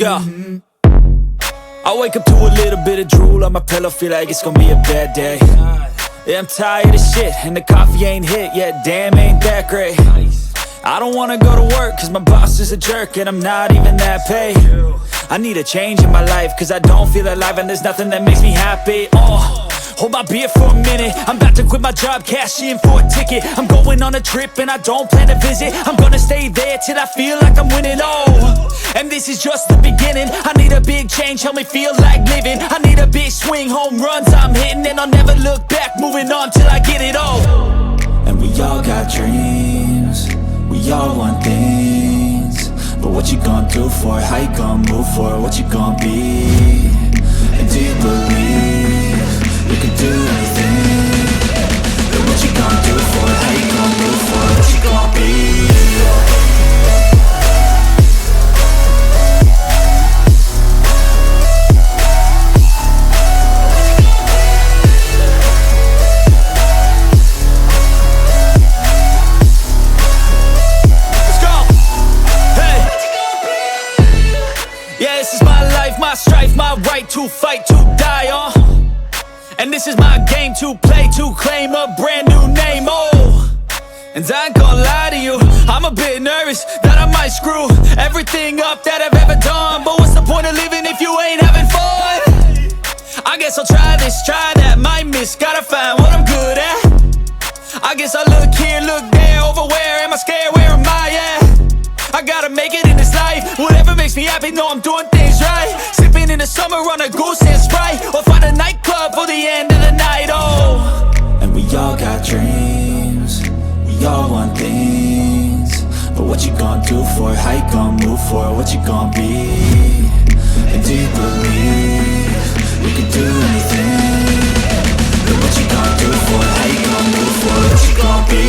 Yeah. I wake up to a little bit of drool on my pillow, feel like it's gonna be a bad day. Yeah, I'm tired of shit, and the coffee ain't hit yet, damn, ain't that great. I don't wanna go to work, cause my boss is a jerk, and I'm not even that paid. I need a change in my life, cause I don't feel alive, and there's nothing that makes me happy. Hold my beer for a minute, I'm about to quit my job, cash in for a ticket. I'm going on a trip and I don't plan to visit. I'm gonna stay there till I feel like I'm winning, and this is just the beginning. I need a big change, help me feel like living. I need a big swing, home runs I'm hitting, and I'll never look back, moving on till I get it all. And we all got dreams, we all want things, but what you gonna do for it? How you gonna move for it? What you gonna be? And do you believe you can do anything? But what you gonna do for it? How you gonna move for it? What you gonna be? Let's go! Hey! Yeah, this is my life, my strife, my right to fight, to die on. And this is my game to play, to claim a brand new name, And I ain't gonna lie to you, I'm a bit nervous that I might screw everything up that I've ever done. But what's the point of living if you ain't having fun? I guess I'll try this, try that, might miss, gotta find what I'm good at. I guess I look here, look there, over where am I scared, where am I at? I gotta make it in this life, whatever makes me happy, know I'm doing things right. Sipping in the summer on a goose and Sprite, or find a nightclub for the end of the night, And we all got dreams, we all want things, but what you gonna do for it? How you gonna move for it? What you gonna be? And do you believe you can do anything? But what you gonna do for it? How you gonna move for it? What you gonna be?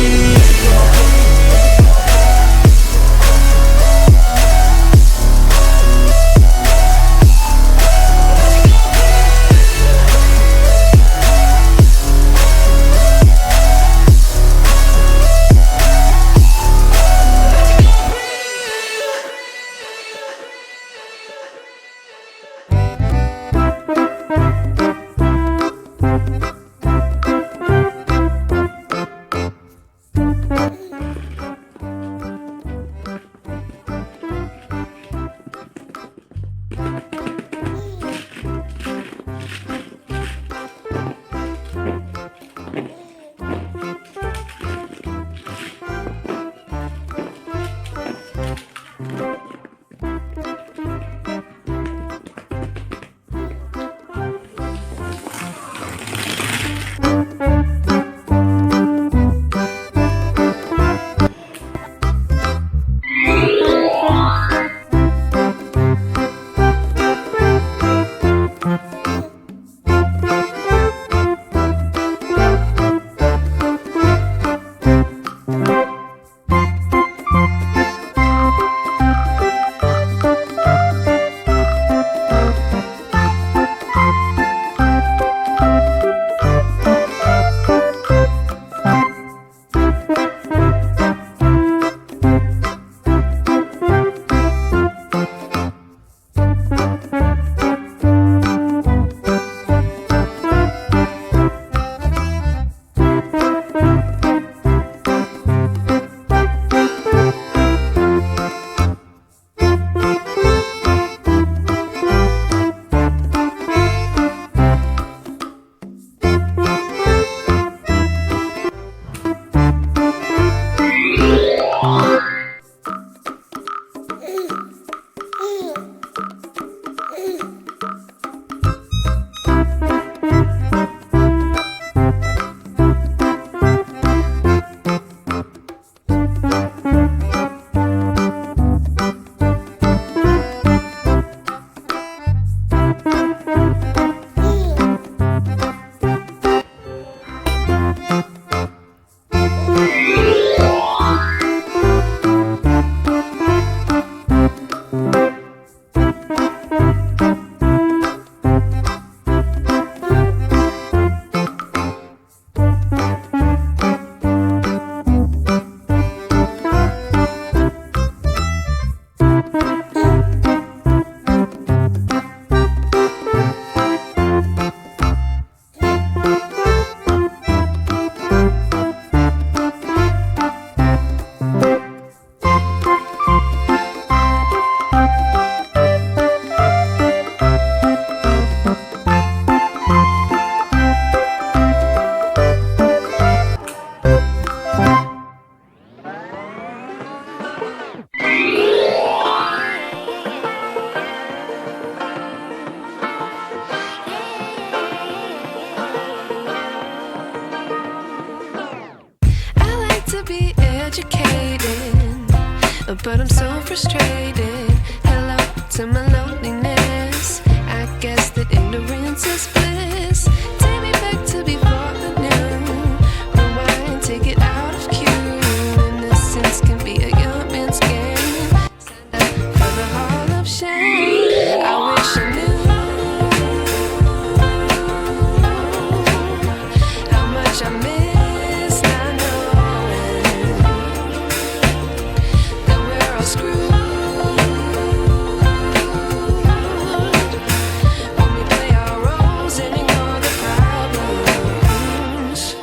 but I'm so frustrated. Hello to my loneliness. I guess that ignorance is bliss. Take me back to before the new. Rewind, take it out of cue. Innocence can be a young man's game. Stand up for the hall of shame. I wish I knew how much I miss not knowing that we're all screwed when we play our roles and ignore the problems.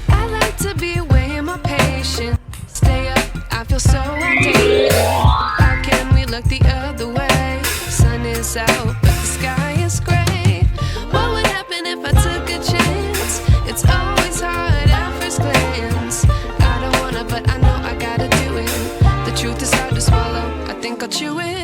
I like to be away in my patience. Stay up, I feel so outdated. How can we look the other way? Sun is out, but the sky is gray. What would happen if I took a chance? It's always hard at first glance. I don't wanna, but I know I gotta do it. The truth is hard to swallow, I think I'll chew it.